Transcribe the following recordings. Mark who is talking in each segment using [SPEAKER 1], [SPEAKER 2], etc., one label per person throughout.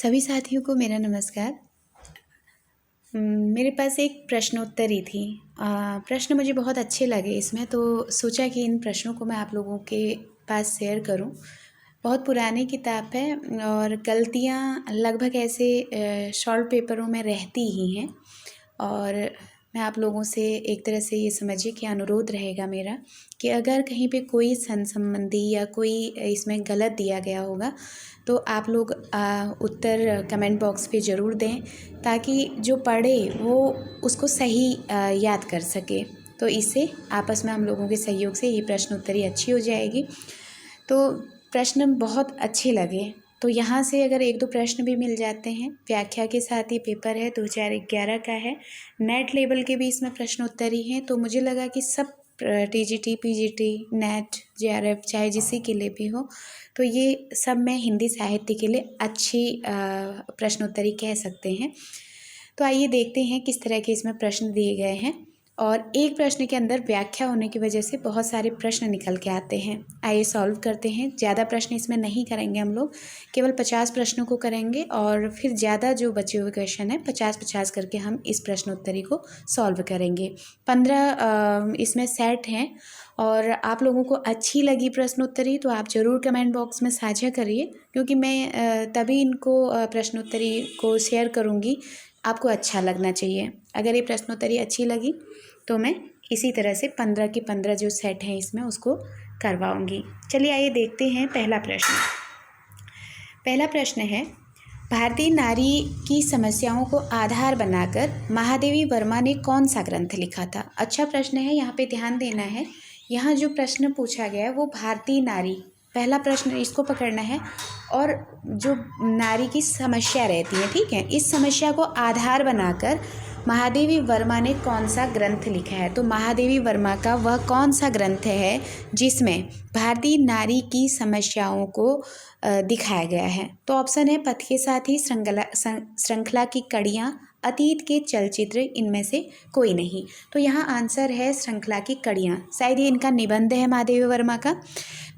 [SPEAKER 1] सभी साथियों को मेरा नमस्कार। मेरे पास एक प्रश्नोत्तरी थी। प्रश्न मुझे बहुत अच्छे लगे इसमें, तो सोचा कि इन प्रश्नों को मैं आप लोगों के पास शेयर करूं। बहुत पुरानी किताब है और गलतियां लगभग ऐसे शॉर्ट पेपरों में रहती ही हैं। और मैं आप लोगों से एक तरह से ये समझिए कि अनुरोध रहेगा मेरा कि अगर कहीं पे कोई सन संबंधी या कोई इसमें गलत दिया गया होगा तो आप लोग उत्तर कमेंट बॉक्स पे ज़रूर दें, ताकि जो पढ़े वो उसको सही याद कर सके। तो इससे आपस में हम लोगों के सहयोग से ये प्रश्नोत्तरी अच्छी हो जाएगी। तो प्रश्न बहुत अच्छे लगे, तो यहाँ से अगर एक दो प्रश्न भी मिल जाते हैं। व्याख्या के साथ ये पेपर है, 2011 का है। नेट लेवल के भी इसमें प्रश्नोत्तरी हैं, तो मुझे लगा कि सब टीजीटी, पीजीटी, नेट, जेआरएफ चाहे जिसी के लिए भी हो, तो ये सब में हिंदी साहित्य के लिए अच्छी प्रश्नोत्तरी कह सकते हैं। तो आइए देखते हैं किस तरह के इसमें प्रश्न दिए गए हैं। और एक प्रश्न के अंदर व्याख्या होने की वजह से बहुत सारे प्रश्न निकल के आते हैं। आइए सॉल्व करते हैं। ज़्यादा प्रश्न इसमें नहीं करेंगे हम लोग, केवल 50 प्रश्नों को करेंगे और फिर ज़्यादा जो बचे हुए क्वेश्चन हैं 50-50 करके हम इस प्रश्नोत्तरी को सॉल्व करेंगे। 15 इसमें सेट हैं और आप लोगों को अच्छी लगी प्रश्नोत्तरी तो आप ज़रूर कमेंट बॉक्स में साझा करिए, क्योंकि मैं तभी इनको प्रश्नोत्तरी को शेयर करूँगी। आपको अच्छा लगना चाहिए। अगर ये प्रश्नोत्तरी अच्छी लगी तो मैं इसी तरह से 15 के 15 जो सेट हैं इसमें उसको करवाऊंगी। चलिए आइए देखते हैं पहला प्रश्न। पहला प्रश्न है, भारतीय नारी की समस्याओं को आधार बनाकर महादेवी वर्मा ने कौन सा ग्रंथ लिखा था? अच्छा प्रश्न है, यहाँ पे ध्यान देना है। यहाँ जो प्रश्न पूछा गया है वो भारतीय नारी, पहला प्रश्न इसको पकड़ना है। और जो नारी की समस्या रहती है, ठीक है, इस समस्या को आधार बनाकर महादेवी वर्मा ने कौन सा ग्रंथ लिखा है? तो महादेवी वर्मा का वह कौन सा ग्रंथ है जिसमें भारतीय नारी की समस्याओं को दिखाया गया है? तो ऑप्शन है पथ के साथी, श्रृंखला की कड़ियाँ, अतीत के चलचित्र, इनमें से कोई नहीं। तो यहाँ आंसर है श्रृंखला की कड़ियाँ। शायद ये इनका निबंध है महादेवी वर्मा का।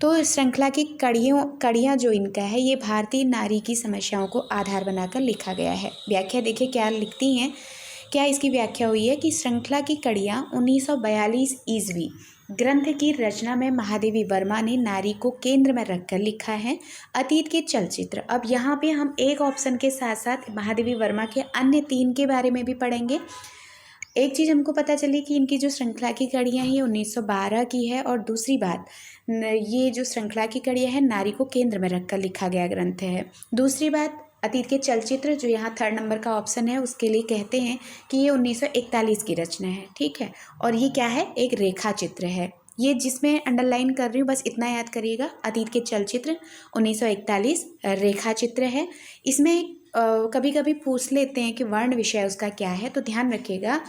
[SPEAKER 1] तो श्रृंखला की कड़ियाँ जो इनका है ये भारतीय नारी की समस्याओं को आधार बनाकर लिखा गया है। व्याख्या देखिए क्या लिखती हैं। क्या इसकी व्याख्या हुई है कि श्रृंखला की कड़ियाँ 1942 ईस्वी ग्रंथ की रचना में महादेवी वर्मा ने नारी को केंद्र में रखकर लिखा है। अतीत के चलचित्र, अब यहाँ पे हम एक ऑप्शन के साथ साथ महादेवी वर्मा के अन्य 3 के बारे में भी पढ़ेंगे। एक चीज़ हमको पता चली कि इनकी जो श्रृंखला की कड़ियाँ हैं ये 1912 की है, और दूसरी बात ये जो श्रृंखला की कड़ियाँ हैं नारी को केंद्र में रखकर लिखा गया ग्रंथ है। दूसरी बात, अतीत के चलचित्र जो यहाँ 3rd नंबर का ऑप्शन है उसके लिए कहते हैं कि ये 1941 की रचना है, ठीक है। और ये क्या है? एक रेखा चित्र है। ये जिसमें अंडरलाइन कर रही हूँ बस इतना याद करिएगा, अतीत के चलचित्र 1941 रेखा चित्र है। इसमें कभी कभी पूछ लेते हैं कि वर्ण विषय उसका क्या है, तो ध्यान रखिएगा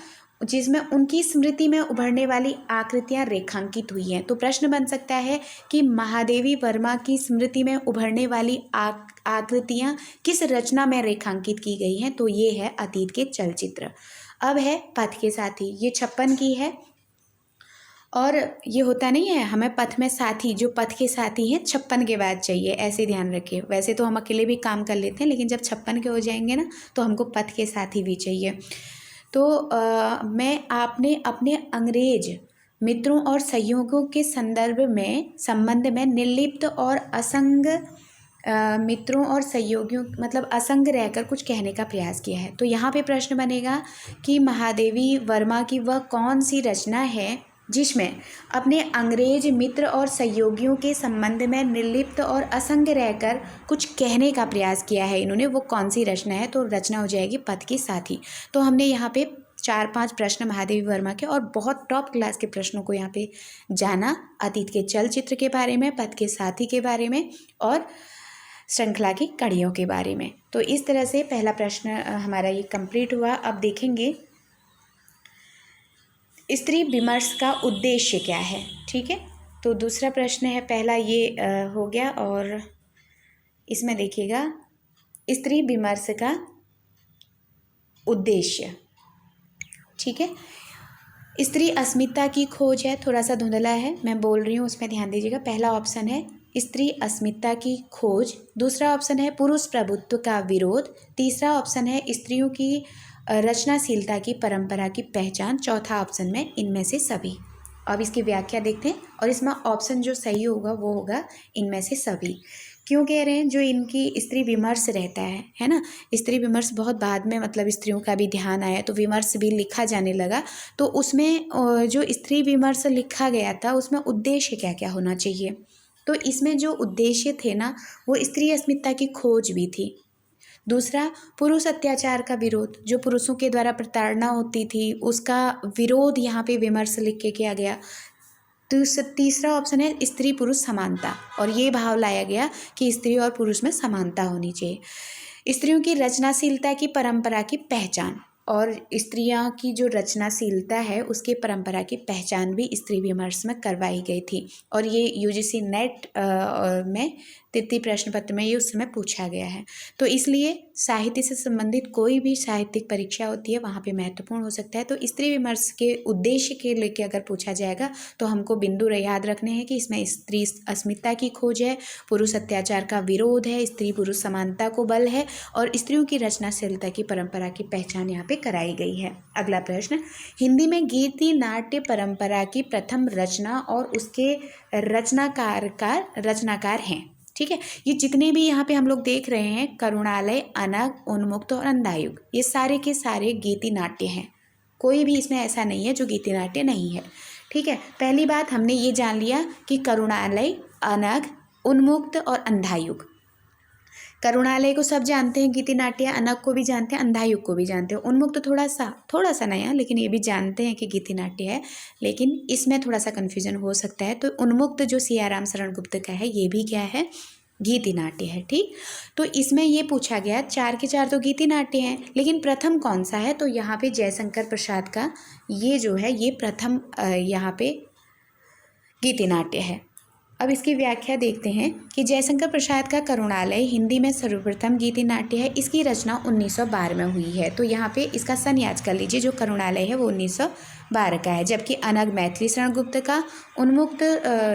[SPEAKER 1] जिसमें उनकी स्मृति में उभरने वाली आकृतियां रेखांकित हुई हैं। तो प्रश्न बन सकता है कि महादेवी वर्मा की स्मृति में उभरने वाली आकृतियां किस रचना में रेखांकित की गई हैं? तो ये है अतीत के चलचित्र। अब है पथ के साथी, ये 56 की है। और ये होता नहीं है हमें पथ में साथी, जो पथ के साथी हैं 56 के बाद चाहिए, ऐसे ध्यान रखिए। वैसे तो हम अकेले भी काम कर लेते हैं, लेकिन जब 56 के हो जाएंगे ना तो हमको पथ के साथी भी चाहिए। तो मैं आपने अपने अंग्रेज मित्रों और सहयोगियों के संबंध में निर्लिप्त और असंग मित्रों और सहयोगियों मतलब असंग रहकर कुछ कहने का प्रयास किया है। तो यहाँ पे प्रश्न बनेगा कि महादेवी वर्मा की वह कौन सी रचना है जिसमें अपने अंग्रेज मित्र और सहयोगियों के संबंध में निर्लिप्त और असंग रहकर कुछ कहने का प्रयास किया है इन्होंने, वो कौन सी रचना है? तो रचना हो जाएगी पथ के साथी। तो हमने यहाँ पे 4-5 प्रश्न महादेवी वर्मा के और बहुत टॉप क्लास के प्रश्नों को यहाँ पे जाना, अतीत के चलचित्र के बारे में, पथ के साथी के बारे में और श्रृंखला की कड़ियों के बारे में। तो इस तरह से पहला प्रश्न हमारा ये कंप्लीट हुआ। अब देखेंगे स्त्री विमर्श का उद्देश्य क्या है, ठीक है। तो दूसरा प्रश्न है, पहला ये हो गया। और इसमें देखिएगा स्त्री विमर्श का उद्देश्य, ठीक है। स्त्री अस्मिता की खोज है, थोड़ा सा धुंधला है मैं बोल रही हूँ, उसमें ध्यान दीजिएगा। पहला ऑप्शन है स्त्री अस्मिता की खोज, दूसरा ऑप्शन है पुरुष प्रभुत्व का विरोध, तीसरा ऑप्शन है स्त्रियों की रचनाशीलता की परंपरा की पहचान, चौथा ऑप्शन में इनमें से सभी। अब इसकी व्याख्या देखते हैं और इसमें ऑप्शन जो सही होगा वो होगा इनमें से सभी। क्यों कह रहे हैं? जो इनकी स्त्री विमर्श रहता है ना, स्त्री विमर्श बहुत बाद में मतलब स्त्रियों का भी ध्यान आया तो विमर्श भी लिखा जाने लगा, तो उसमें जो स्त्री विमर्श लिखा गया था उसमें उद्देश्य क्या क्या होना चाहिए, तो इसमें जो उद्देश्य थे ना वो स्त्री अस्मिता की खोज भी थी। दूसरा, पुरुष अत्याचार का विरोध, जो पुरुषों के द्वारा प्रताड़ना होती थी उसका विरोध यहाँ पे विमर्श लिख के किया गया। तीसरा ऑप्शन है स्त्री पुरुष समानता, और ये भाव लाया गया कि स्त्री और पुरुष में समानता होनी चाहिए। स्त्रियों की रचनाशीलता की परंपरा की पहचान, और स्त्रियां की जो रचनाशीलता है उसके परंपरा की पहचान भी स्त्री विमर्श में करवाई गई थी, और ये यूजीसी नेट में तृतीय प्रश्न पत्र में ये उस समय पूछा गया है। तो इसलिए साहित्य से संबंधित कोई भी साहित्यिक परीक्षा होती है वहाँ पे महत्वपूर्ण हो सकता है। तो स्त्री विमर्श के उद्देश्य के लेके अगर पूछा जाएगा तो हमको बिंदु याद रखने हैं कि इसमें स्त्री अस्मिता की खोज है, पुरुष अत्याचार का विरोध है, स्त्री पुरुष समानता को बल है, और स्त्रियों की रचनाशीलता की परंपरा की पहचान यहाँ पे कराई गई है। अगला प्रश्न, हिंदी में गीति नाट्य परंपरा की प्रथम रचना और उसके रचनाकार हैं। ठीक है, ये जितने भी यहाँ पे हम लोग देख रहे हैं, करुणालय, अनग, उन्मुक्त और अंधायुग, ये सारे के सारे गीति नाट्य हैं। कोई भी इसमें ऐसा नहीं है जो गीति नाट्य नहीं है। ठीक है, पहली बात हमने ये जान लिया कि करुणालय, अनग, उन्मुक्त और अंधायुग। करुणालय को सब जानते हैं गीति नाट्य, अनग को भी जानते हैं, अंधायुग को भी जानते हैं, उन्मुक्त थोड़ा सा नया, लेकिन ये भी जानते हैं कि गीति नाट्य है, लेकिन इसमें थोड़ा सा कन्फ्यूजन हो सकता है। तो उन्मुक्त जो सियाराम शरण गुप्त का है ये भी क्या है? गीति नाट्य है। ठीक, तो इसमें ये पूछा गया 4 के 4 तो गीति नाट्य हैं, लेकिन प्रथम कौन सा है? तो यहाँ पे जयशंकर प्रसाद का ये जो है ये प्रथम यहाँ पे गीति नाट्य है। अब इसकी व्याख्या देखते हैं कि जयशंकर प्रसाद का करुणालय हिंदी में सर्वप्रथम गीति नाट्य है। इसकी रचना 1912 में हुई है। तो यहाँ पे इसका सन याद कर लीजिए, जो करुणालय है वो 1912 का है, जबकि अनग मैथिली शरण गुप्त का, उन्मुक्त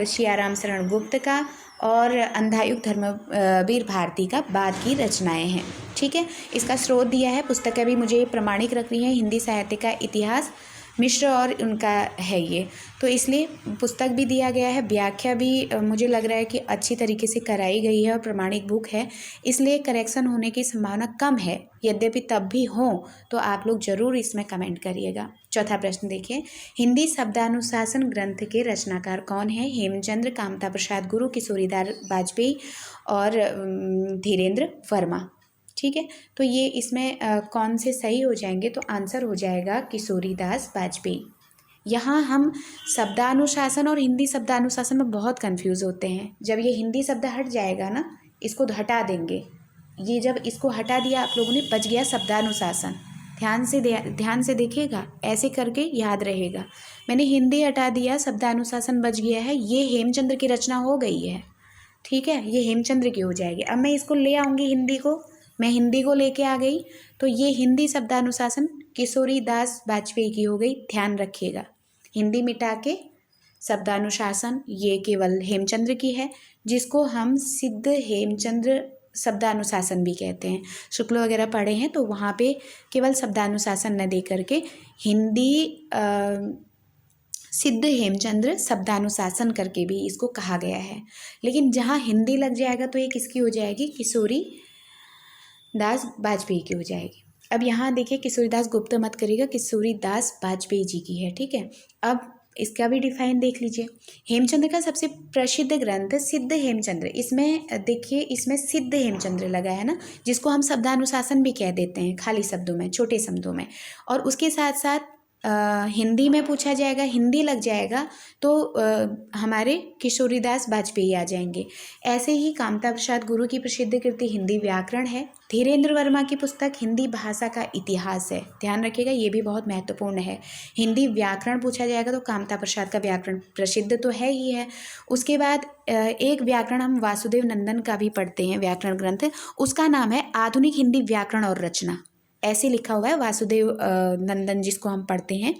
[SPEAKER 1] सियाराम शरण गुप्त का और अंधायुग धर्मवीर भारती का बाद की रचनाएं हैं। ठीक है, इसका स्रोत दिया है, पुस्तकें भी मुझे प्रमाणिक रख रही हैं, हिंदी साहित्य का इतिहास मिश्र और उनका है ये, तो इसलिए पुस्तक भी दिया गया है, व्याख्या भी मुझे लग रहा है कि अच्छी तरीके से कराई गई है और प्रमाणिक बुक है, इसलिए करेक्शन होने की संभावना कम है। यद्यपि तब भी हो तो आप लोग ज़रूर इसमें कमेंट करिएगा। चौथा प्रश्न देखिए, हिंदी शब्दानुशासन ग्रंथ के रचनाकार कौन है? हेमचंद्र, कामता प्रसाद गुरु, किशोरीदास वाजपेयी और धीरेन्द्र वर्मा। ठीक है, तो ये इसमें कौन से सही हो जाएंगे? तो आंसर हो जाएगा किशोरीदास वाजपेयी। यहाँ हम शब्दानुशासन और हिंदी शब्दानुशासन में बहुत कंफ्यूज होते हैं। जब ये हिंदी शब्द हट जाएगा ना, इसको हटा देंगे, ये जब इसको हटा दिया आप लोगों ने, बच गया शब्दानुशासन। ध्यान से देखिएगा, ऐसे करके याद रहेगा। मैंने हिंदी हटा दिया, शब्दानुशासन बच गया है, ये हेमचंद्र की रचना हो गई है। ठीक है, ये हेमचंद्र की हो जाएगी। अब मैं इसको ले आऊँगी हिंदी को, मैं हिंदी को लेके आ गई, तो ये हिंदी शब्दानुशासन किशोरीदास वाजपेयी की हो गई। ध्यान रखिएगा, हिंदी मिटा के शब्दानुशासन ये केवल हेमचंद्र की है, जिसको हम सिद्ध हेमचंद्र शब्दानुशासन भी कहते हैं। शुक्ल वगैरह पढ़े हैं तो वहाँ पे केवल शब्दानुशासन न दे करके हिंदी सिद्ध हेमचंद्र शब्दानुशासन करके भी इसको कहा गया है। लेकिन जहाँ हिंदी लग जाएगा तो ये किसकी हो जाएगी? किशोरी दास वाजपेयी की हो जाएगी। अब यहाँ देखिए, किशोरीदास गुप्त मत करिएगा, किशोरीदास वाजपेयी जी की है। ठीक है, अब इसका भी डिफाइन देख लीजिए। हेमचंद्र का सबसे प्रसिद्ध ग्रंथ सिद्ध हेमचंद्र, इसमें देखिए, इसमें सिद्ध हेमचंद्र लगा है ना, जिसको हम शब्दानुशासन भी कह देते हैं खाली शब्दों में, छोटे शब्दों में। और उसके साथ साथ हिंदी में पूछा जाएगा, हिंदी लग जाएगा तो हमारे किशोरीदास वाजपेयी आ जाएंगे। ऐसे ही कामता प्रसाद गुरु की प्रसिद्ध कृति हिंदी व्याकरण है। धीरेन्द्र वर्मा की पुस्तक हिंदी भाषा का इतिहास है। ध्यान रखिएगा, ये भी बहुत महत्वपूर्ण है। हिंदी व्याकरण पूछा जाएगा तो कामता प्रसाद का व्याकरण प्रसिद्ध तो है ही है। उसके बाद एक व्याकरण हम वासुदेव नंदन का भी पढ़ते हैं, व्याकरण ग्रंथ, उसका नाम है आधुनिक हिंदी व्याकरण और रचना। ऐसे लिखा हुआ है, वासुदेव नंदन जिसको हम पढ़ते हैं,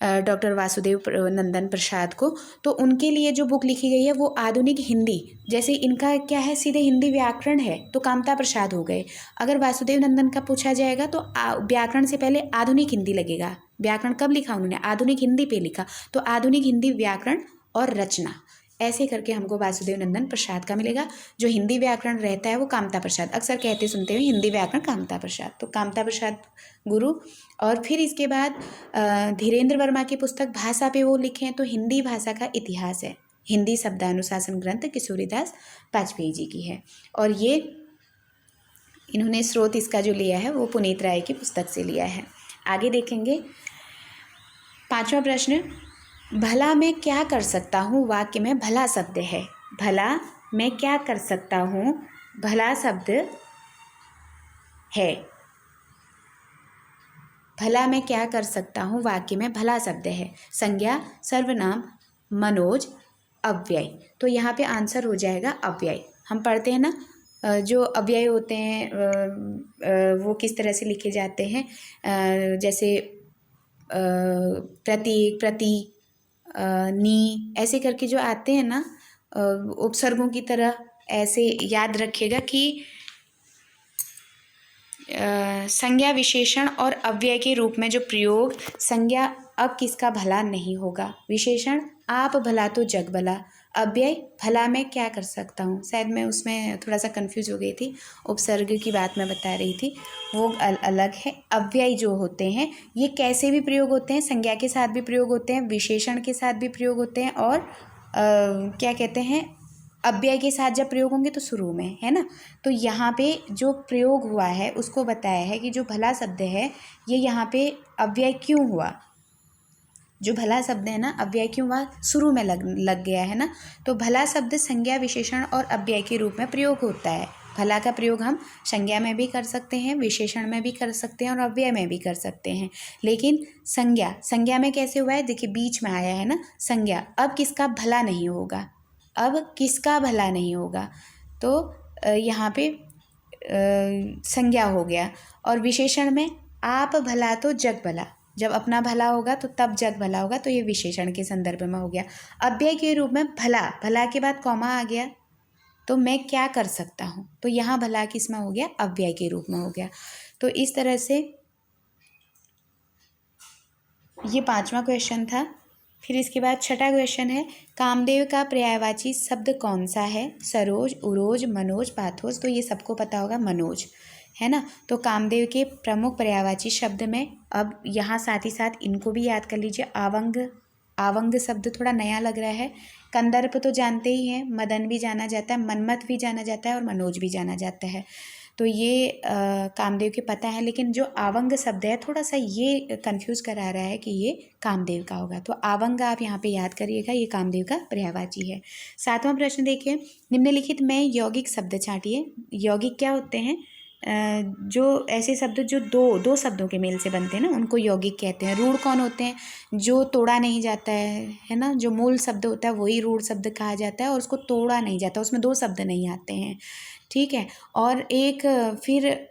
[SPEAKER 1] डॉक्टर वासुदेव नंदन प्रसाद को। तो उनके लिए जो बुक लिखी गई है वो आधुनिक हिंदी, जैसे इनका क्या है सीधे हिंदी व्याकरण है तो कामता प्रसाद हो गए। अगर वासुदेव नंदन का पूछा जाएगा तो व्याकरण से पहले आधुनिक हिंदी लगेगा। व्याकरण कब लिखा उन्होंने? आधुनिक हिंदी पे लिखा, तो आधुनिक हिंदी व्याकरण और रचना, ऐसे करके हमको वासुदेव नंदन प्रसाद का मिलेगा। जो हिंदी व्याकरण रहता है वो कामता प्रसाद, अक्सर कहते सुनते हुए हिंदी व्याकरण कामता प्रसाद, तो कामता प्रसाद गुरु। और फिर इसके बाद धीरेन्द्र वर्मा की पुस्तक भाषा पे वो लिखे हैं तो हिंदी भाषा का इतिहास है, हिंदी शब्दानुशासन ग्रंथ किशोरीदास वाजपेयी जी की है। और ये इन्होंने स्रोत इसका जो लिया है वो पुनीत राय की पुस्तक से लिया है। आगे देखेंगे 5वां प्रश्न, भला मैं क्या कर सकता हूँ वाक्य में भला शब्द है। भला मैं क्या कर सकता हूँ, भला शब्द है। भला मैं क्या कर सकता हूँ वाक्य में भला शब्द है। संज्ञा, सर्वनाम, मनोज, अव्यय। तो यहाँ पे आंसर हो जाएगा अव्यय। हम पढ़ते हैं ना जो अव्यय होते हैं वो किस तरह से लिखे जाते हैं, जैसे प्रतीक, प्रति, नी, ऐसे करके जो आते हैं ना उपसर्गों की तरह, ऐसे याद रखिएगा कि संज्ञा, विशेषण और अव्यय के रूप में जो प्रयोग, संज्ञा अब किसका भला नहीं होगा, विशेषण आप भला तो जग भला, अव्यय भला मैं क्या कर सकता हूँ। शायद मैं उसमें थोड़ा सा कंफ्यूज हो गई थी, उपसर्ग की बात मैं बता रही थी, वो अलग है। अव्यय जो होते हैं ये कैसे भी प्रयोग होते हैं, संज्ञा के साथ भी प्रयोग होते हैं, विशेषण के साथ भी प्रयोग होते हैं, और क्या कहते हैं अव्यय के साथ जब प्रयोग होंगे तो शुरू में, है ना। तो यहाँ पे जो प्रयोग हुआ है उसको बताया है कि जो भला शब्द है ये यहाँ पे अव्यय क्यों हुआ, जो भला शब्द है ना अव्यय क्यों हुआ, शुरू में लग गया है ना। तो भला शब्द संज्ञा, विशेषण और अव्यय के रूप में प्रयोग होता है। भला का प्रयोग हम संज्ञा में भी कर सकते हैं, विशेषण में भी कर सकते हैं और अव्यय में भी कर सकते हैं। लेकिन संज्ञा में कैसे हुआ है, देखिए बीच में आया है ना संज्ञा, अब किसका भला नहीं होगा, अब किसका भला नहीं होगा, तो यहाँ पे संज्ञा हो गया। और विशेषण में आप भला तो जग भला, जब अपना भला होगा तो तब जग भला होगा, तो ये विशेषण के संदर्भ में हो गया। अव्यय के रूप में भला, भला के बाद कॉमा आ गया तो मैं क्या कर सकता हूँ, तो यहाँ भला किस में हो गया, अव्यय के रूप में हो गया। तो इस तरह से ये 5वां क्वेश्चन था। फिर इसके बाद 6ठा क्वेश्चन है, कामदेव का पर्यायवाची शब्द कौन सा है, सरोज, उरोज, मनोज, पाथोज। तो ये सबको पता होगा मनोज, है ना। तो कामदेव के प्रमुख पर्यायवाची शब्द में, अब यहाँ साथ ही साथ इनको भी याद कर लीजिए, आवंग, आवंग शब्द थोड़ा नया लग रहा है। कंदर्प तो जानते ही हैं, मदन भी जाना जाता है, मनमथ भी जाना जाता है और मनोज भी जाना जाता है। तो ये कामदेव के पता है, लेकिन जो आवंग शब्द है थोड़ा सा ये कंफ्यूज करा रहा है कि ये कामदेव का होगा। तो आवंग आप यहाँ पे याद करिएगा, ये कामदेव का पर्यायवाची है। 7वां प्रश्न देखिए, निम्नलिखित में यौगिक शब्द छांटिए। यौगिक क्या होते हैं, जो ऐसे शब्द जो दो शब्दों के मेल से बनते हैं ना उनको यौगिक कहते हैं। रूढ़ कौन होते हैं, जो तोड़ा नहीं जाता है ना, जो मूल शब्द होता है वही रूढ़ शब्द कहा जाता है, और उसको तोड़ा नहीं जाता, उसमें 2 शब्द नहीं आते हैं, ठीक है। और एक फिर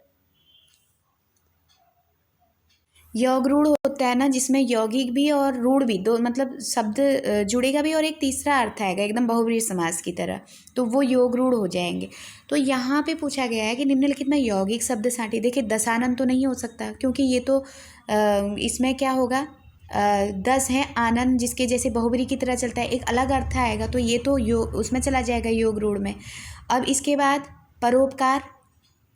[SPEAKER 1] योग रूढ़ होता है ना, जिसमें यौगिक भी और रूढ़ भी, 2 मतलब शब्द जुड़ेगा भी और एक तीसरा अर्थ आएगा एकदम बहुब्रीहि समास की तरह, तो वो योग रूढ़ हो जाएंगे। तो यहाँ पे पूछा गया है कि निम्नलिखित में यौगिक शब्द छांटिए। देखिए दशानन तो नहीं हो सकता, क्योंकि ये तो इसमें क्या होगा, 10 है, आनंद जिसके जैसे बहुब्रीहि की तरह चलता है, एक अलग अर्थ आएगा, तो ये तो उसमें चला जाएगा योग रूढ़ में। अब इसके बाद परोपकार,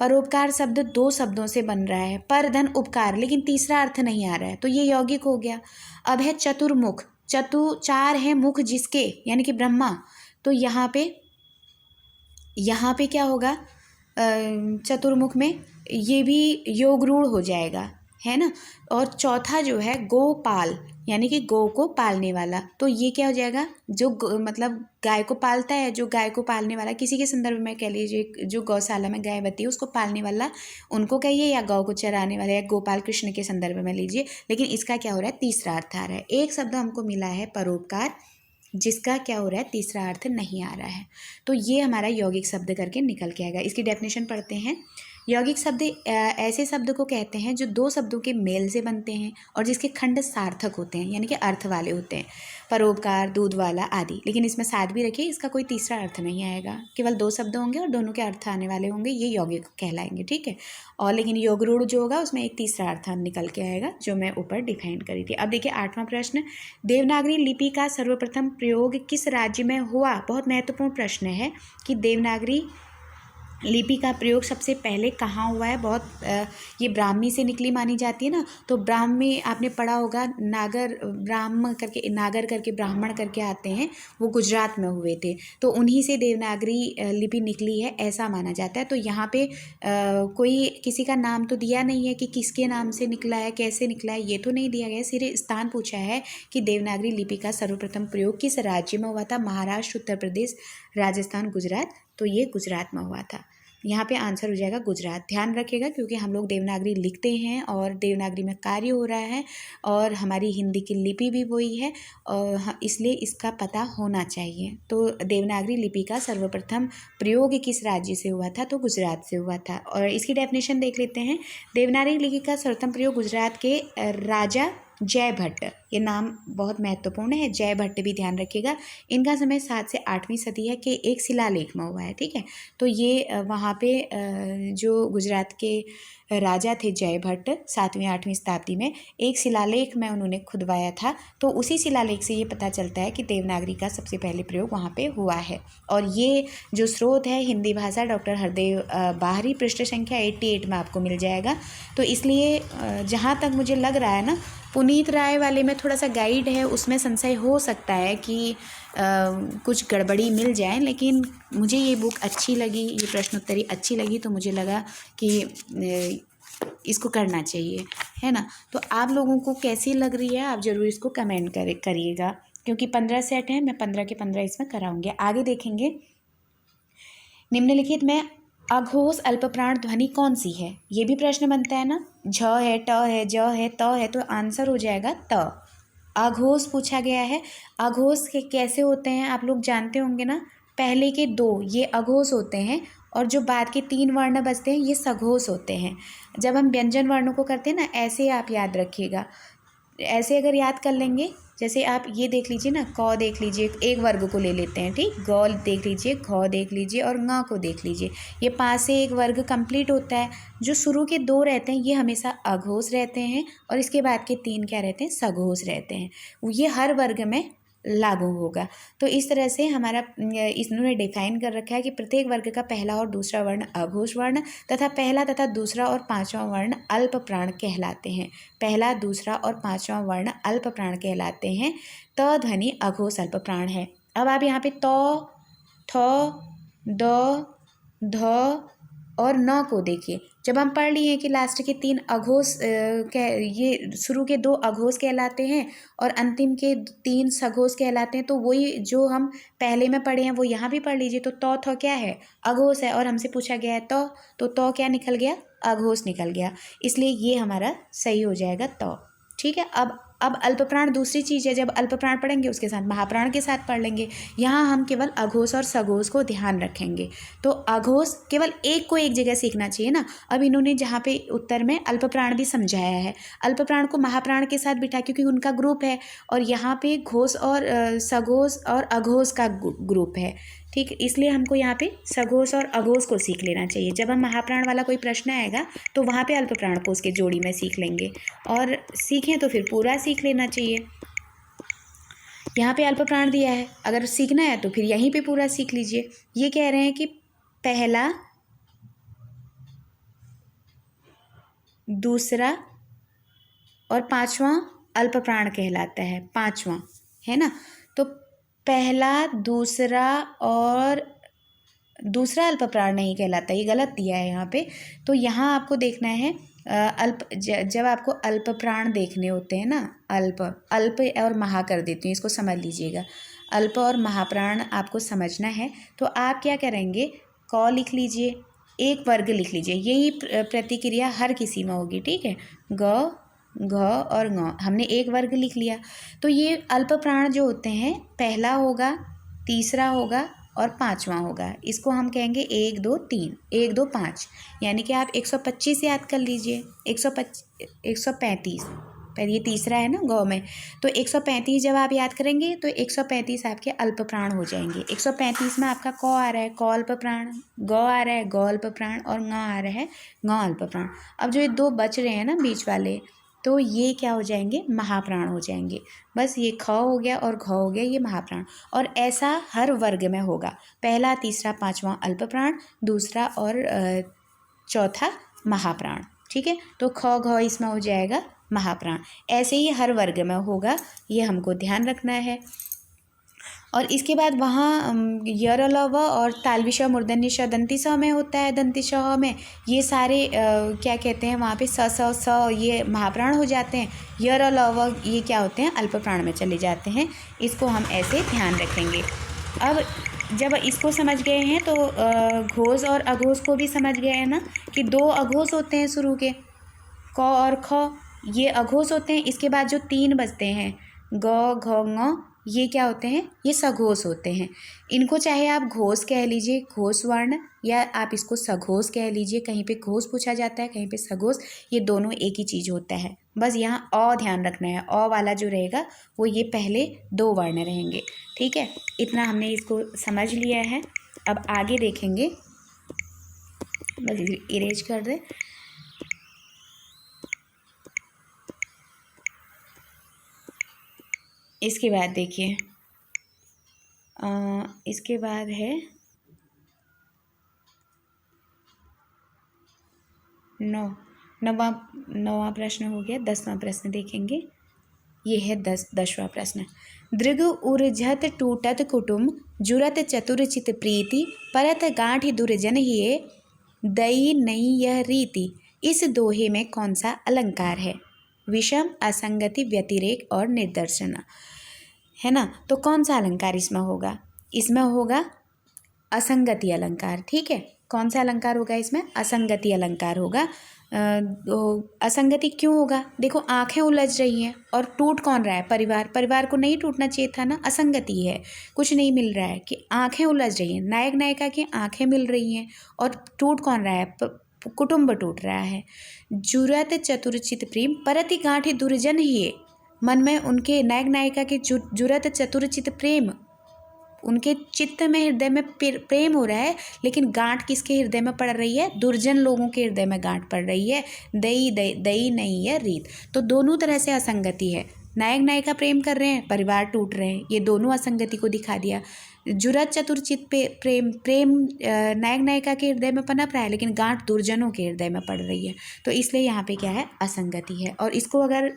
[SPEAKER 1] परोपकार शब्द 2 शब्दों से बन रहा है, पर धन उपकार, लेकिन तीसरा अर्थ नहीं आ रहा है, तो ये यौगिक हो गया। अब है चतुर्मुख, 4 है मुख जिसके, यानी कि ब्रह्मा, तो यहाँ पे क्या होगा, चतुर्मुख में ये भी योग रूढ़ हो जाएगा, है ना। और चौथा जो है गोपाल, यानी कि गौ को पालने वाला, तो ये क्या हो जाएगा, जो मतलब गाय को पालता है, जो गाय को पालने वाला, किसी के संदर्भ में कह लीजिए, जो गौशाला में गाय बती है उसको पालने वाला उनको कहिए, या गौ को चराने वाला, या गोपाल कृष्ण के संदर्भ में लीजिए। लेकिन इसका क्या हो रहा है, तीसरा अर्थ आ रहा है। एक शब्द हमको मिला है परोपकार, जिसका क्या हो रहा है, तीसरा अर्थ नहीं आ रहा है, तो ये हमारा यौगिक शब्द करके निकल के आएगा। इसकी डेफिनेशन पढ़ते हैं। यौगिक शब्द ऐसे शब्द को कहते हैं जो दो शब्दों के मेल से बनते हैं और जिसके खंड सार्थक होते हैं, यानी कि अर्थ वाले होते हैं। परोपकार, दूध वाला आदि। लेकिन इसमें साथ भी रखिए, इसका कोई तीसरा अर्थ नहीं आएगा, केवल दो शब्द होंगे और दोनों के अर्थ आने वाले होंगे, ये यौगिक कहलाएंगे, ठीक है। और लेकिन योगरूढ़ जो होगा उसमें एक तीसरा अर्थ निकल के आएगा, जो मैं ऊपर डिफाइन करी थी। अब देखिए 8वां प्रश्न, देवनागरी लिपि का सर्वप्रथम प्रयोग किस राज्य में हुआ? बहुत महत्वपूर्ण प्रश्न है कि देवनागरी लिपि का प्रयोग सबसे पहले कहाँ हुआ है। बहुत ये ब्राह्मी से निकली मानी जाती है ना, तो ब्राह्मी आपने पढ़ा होगा, नागर करके ब्राह्मण करके आते हैं, वो गुजरात में हुए थे, तो उन्हीं से देवनागरी लिपि निकली है ऐसा माना जाता है। तो यहाँ पे कोई किसी का नाम तो दिया नहीं है कि किसके नाम से निकला है, कैसे निकला है, ये तो नहीं दिया गया। सिर्फ स्थान पूछा है कि देवनागरी लिपि का सर्वप्रथम प्रयोग किस राज्य में हुआ था। महाराष्ट्र, उत्तर प्रदेश, राजस्थान, गुजरात, तो ये गुजरात में हुआ था। यहाँ पे आंसर हो जाएगा गुजरात। ध्यान रखिएगा क्योंकि हम लोग देवनागरी लिखते हैं और देवनागरी में कार्य हो रहा है और हमारी हिंदी की लिपि भी वही है, और इसलिए इसका पता होना चाहिए। तो देवनागरी लिपि का सर्वप्रथम प्रयोग किस राज्य से हुआ था? तो गुजरात से हुआ था। और इसकी डेफिनेशन देख लेते हैं। देवनागरी लिपि का सर्वप्रथम प्रयोग गुजरात के राजा जय भट्ट, ये नाम बहुत महत्वपूर्ण है, जय भट्ट भी ध्यान रखिएगा। इनका समय 7 से 8वीं सदी है कि एक शिलालेख में हुआ है, ठीक है। तो ये वहाँ पे जो गुजरात के राजा थे जय भट्ट, 7वीं 8वीं शताब्दी में एक शिलालेख में उन्होंने खुदवाया था। तो उसी शिलालेख से ये पता चलता है कि देवनागरी का सबसे पहले प्रयोग वहाँ पे हुआ है। और ये जो स्रोत है हिंदी भाषा डॉक्टर हरदेव बाहरी, पृष्ठ संख्या 88 में आपको मिल जाएगा। तो इसलिए जहाँ तक मुझे लग रहा है ना, पुनीत राय वाले में थोड़ा सा गाइड है, उसमें संशय हो सकता है कि कुछ गड़बड़ी मिल जाए, लेकिन मुझे ये बुक अच्छी लगी, ये प्रश्नोत्तरी अच्छी लगी, तो मुझे लगा कि इसको करना चाहिए, है ना। तो आप लोगों को कैसी लग रही है आप ज़रूर इसको कमेंट करिएगा, क्योंकि 15 सेट हैं, मैं 15 के 15 इसमें कराऊंगी। आगे देखेंगे, निम्नलिखित में अघोष अल्पप्राण ध्वनि कौन सी है? ये भी प्रश्न बनता है ना, झ है, ट है, ज है, त है, तो आंसर हो जाएगा त। अघोष पूछा गया है। अघोष के कैसे होते हैं आप लोग जानते होंगे ना, पहले के 2 ये अघोष होते हैं और जो बाद के 3 वर्ण बचते हैं ये सघोष होते हैं। जब हम व्यंजन वर्णों को करते हैं ना, ऐसे आप याद रखिएगा। ऐसे अगर याद कर लेंगे, जैसे आप ये देख लीजिए ना, क देख लीजिए, एक वर्ग को ले लेते हैं, ठीक, ग देख लीजिए, घ देख लीजिए और ङ को देख लीजिए। ये 5 से एक वर्ग कंप्लीट होता है। जो शुरू के 2 रहते हैं ये हमेशा अघोष रहते हैं और इसके बाद के 3 क्या रहते हैं? सघोष रहते हैं। ये हर वर्ग में लागू होगा। तो इस तरह से हमारा इन्होंने डिफाइन कर रखा है कि प्रत्येक वर्ग का पहला और दूसरा वर्ण अघोष वर्ण तथा पहला तथा दूसरा और 5वां वर्ण अल्प प्राण कहलाते हैं। पहला, दूसरा और 5वां वर्ण अल्प प्राण कहलाते हैं। त ध्वनि अघोष अल्प प्राण है। अब आप यहाँ पे त, थ, द, ध और न को देखिए। जब हम पढ़ लिए कि लास्ट के 3 अघोष ये शुरू के 2 अघोष कहलाते हैं और अंतिम के 3 सघोष कहलाते हैं, तो वही जो हम पहले में पढ़े हैं वो यहाँ भी पढ़ लीजिए। तो थ क्या है? अघोष है, और हमसे पूछा गया है तो क्या निकल गया? अघोष निकल गया। इसलिए ये हमारा सही हो जाएगा त, ठीक है। अब अल्पप्राण दूसरी चीज़ है, जब अल्पप्राण पढ़ेंगे उसके साथ महाप्राण के साथ पढ़ लेंगे। यहाँ हम केवल अघोष और सघोष को ध्यान रखेंगे। तो अघोष केवल एक को एक जगह सीखना चाहिए ना। अब इन्होंने जहाँ पे उत्तर में अल्पप्राण भी समझाया है, अल्पप्राण को महाप्राण के साथ बिठा, क्योंकि उनका ग्रुप है, और यहाँ पे घोष और सघोष और अघोष का ग्रुप है, ठीक। इसलिए हमको यहाँ पे सघोष और अघोष को सीख लेना चाहिए। जब हम महाप्राण वाला कोई प्रश्न आएगा तो वहाँ पे अल्पप्राण को उसके जोड़ी में सीख लेंगे, और सीखें तो फिर पूरा सीख लेना चाहिए। यहाँ पे अल्पप्राण दिया है, अगर सीखना है तो फिर यहीं पे पूरा सीख लीजिए। ये कह रहे हैं कि पहला, दूसरा और 5वां अल्पप्राण कहलाता है, 5वां, है ना। तो पहला, दूसरा और दूसरा अल्पप्राण नहीं कहलाता, ये गलत दिया है यहाँ पे। तो यहाँ आपको देखना है जब आपको अल्पप्राण देखने होते हैं ना, अल्प और महा कर देती हूँ, इसको समझ लीजिएगा। अल्प और महाप्राण आपको समझना है, तो आप क्या करेंगे, क लिख लीजिए, एक वर्ग लिख लीजिए। यही प्रतिक्रिया हर किसी में होगी, ठीक है। ग, घ और ङ, हमने एक वर्ग लिख लिया। तो ये अल्प प्राण जो होते हैं, पहला होगा, तीसरा होगा, और पाँचवा होगा, इसको हम कहेंगे 1 2 3, 1 2 5, यानी कि आप 125 याद कर लीजिए। 135 पर ये तीसरा है ना गौ में, तो 135 जब आप याद करेंगे तो 135 आपके अल्प प्राण हो जाएंगे। 135 में आपका क आ रहा है, क अल्प प्राण, ग आ रहा है, ग अल्प प्राण, और ङ आ रहा है, ङ अल्प प्राण। अब जो ये दो बच रहे हैं ना बीच वाले, तो ये क्या हो जाएंगे, महाप्राण हो जाएंगे। बस ये ख हो गया और घ हो गया, ये महाप्राण। और ऐसा हर वर्ग में होगा, पहला तीसरा पांचवा अल्प प्राण, दूसरा और चौथा महाप्राण। ठीक है, तो ख घ इसमें हो जाएगा महाप्राण। ऐसे ही हर वर्ग में होगा, ये हमको ध्यान रखना है। और इसके बाद वहाँ यरलव और तालवी श मूर्धन्य श दंती स में होता है, दंती श में ये सारे क्या कहते हैं वहाँ पे स ये महाप्राण हो जाते हैं। यरलव ये क्या होते हैं, अल्प प्राण में चले जाते हैं। इसको हम ऐसे ध्यान रखेंगे। अब जब इसको समझ गए हैं तो घोष और अघोष को भी समझ गए हैं ना, कि दो अघोष होते हैं शुरू के, क और ख, ये अघोष होते हैं। इसके बाद जो तीन बचते हैं ग घ ङ, ये क्या होते हैं, ये सघोष होते हैं। इनको चाहे आप घोष कह लीजिए, घोष वर्ण, या आप इसको सघोष कह लीजिए। कहीं पे घोष पूछा जाता है, कहीं पे सघोष, ये दोनों एक ही चीज़ होता है। बस यहाँ अ ध्यान रखना है, अ वाला जो रहेगा वो ये पहले दो वर्ण रहेंगे। ठीक है, इतना हमने इसको समझ लिया है। अब आगे देखेंगे, बस इरेज कर दे। इसके बाद देखिए, इसके बाद है नौवां प्रश्न हो गया। 10वां प्रश्न देखेंगे, ये है 10वां प्रश्न। दृग उर्जत टूटत कुटुम, जुरत चतुरचित प्रीति, परत गांठ दुर्जन हिये, दई नई यह रीति। इस दोहे में कौन सा अलंकार है? विषम, असंगति, व्यतिरेक और निर्दर्शना, है ना। तो कौन सा अलंकार इसमें होगा? इसमें होगा असंगति अलंकार। ठीक है, कौन सा अलंकार होगा इसमें? असंगति अलंकार होगा। असंगति क्यों होगा? देखो, आंखें उलझ रही हैं और टूट कौन रहा है? परिवार को नहीं टूटना चाहिए था ना, असंगति है, कुछ नहीं मिल रहा है, कि आंखें उलझ रही हैं, नायक नायिका की आंखें मिल रही हैं और टूट कौन रहा है? कुटुंब टूट रहा है। जुरत चतुरचित प्रेम, परति गांठी दुर्जन हिये, मन में उनके नायक नायिका के जुरत चतुरचित प्रेम, उनके चित्त में, हृदय में प्रेम हो रहा है, लेकिन गांठ किसके हृदय में पड़ रही है? दुर्जन लोगों के हृदय में गांठ पड़ रही है। दई नहीं है रीत। तो दोनों तरह से असंगति है। नायक नायिका प्रेम कर रहे हैं, परिवार टूट रहे हैं, ये दोनों असंगति को दिखा दिया। जुरत चतुरचित प्रेम नायक नायिका के हृदय में पनप रहा है, लेकिन गांठ दुर्जनों के हृदय में पड़ रही है। तो इसलिए यहाँ पे क्या है? असंगति है। और इसको अगर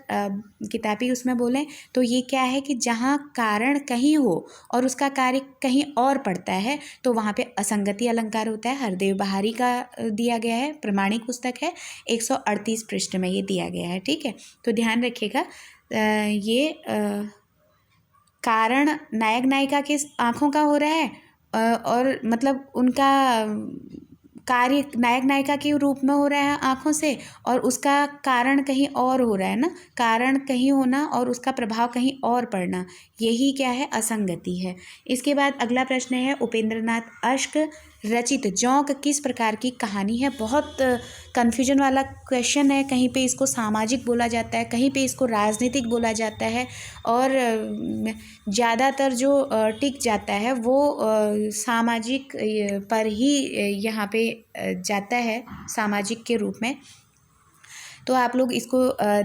[SPEAKER 1] किताबी उसमें बोलें तो ये क्या है कि जहाँ कारण कहीं हो और उसका कार्य कहीं और पड़ता है, तो वहाँ पे असंगति अलंकार होता है। हरदेव बहारी का दिया गया है, प्रमाणिक पुस्तक है, 138 पृष्ठ में ये दिया गया है। ठीक है, तो ध्यान रखिएगा। ये कारण नायक नायिका के आँखों का हो रहा है और मतलब उनका कार्य नायक नायिका के रूप में हो रहा है आँखों से, और उसका कारण कहीं और हो रहा है ना, कारण कहीं होना और उसका प्रभाव कहीं और पड़ना, यही क्या है? असंगति है। इसके बाद अगला प्रश्न है, उपेंद्रनाथ अश्क रचित जौंक किस प्रकार की कहानी है? बहुत कन्फ्यूजन वाला क्वेश्चन है। कहीं पे इसको सामाजिक बोला जाता है, कहीं पे इसको राजनीतिक बोला जाता है, और ज़्यादातर जो टिक जाता है वो सामाजिक पर ही यहाँ पे जाता है, सामाजिक के रूप में। तो आप लोग इसको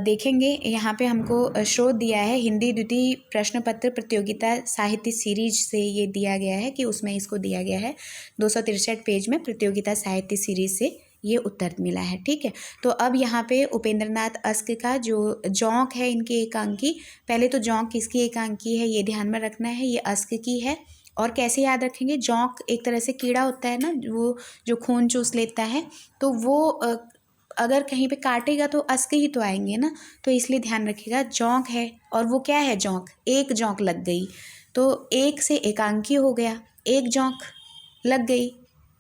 [SPEAKER 1] देखेंगे। यहाँ पे हमको स्रोत दिया है हिंदी द्वितीय प्रश्न पत्र प्रतियोगिता साहित्य सीरीज से, ये दिया गया है कि उसमें इसको दिया गया है 263 पेज में, प्रतियोगिता साहित्य सीरीज से ये उत्तर मिला है। ठीक है, तो अब यहाँ पे उपेंद्रनाथ अश्क का जो जौंक है इनकी एकांकी, पहले तो जौंक किसकी एकांकी है ये ध्यान में रखना है, ये अश्क की है। और कैसे याद रखेंगे? जौंक एक तरह से कीड़ा होता है ना, वो जो खून चूस लेता है, तो वो अगर कहीं पे काटेगा तो अश्क ही तो आएंगे ना, तो इसलिए ध्यान रखिएगा जौंक है। और वो क्या है? जौंक, एक जौंक लग गई तो एक से एकांकी हो गया, एक जौंक लग गई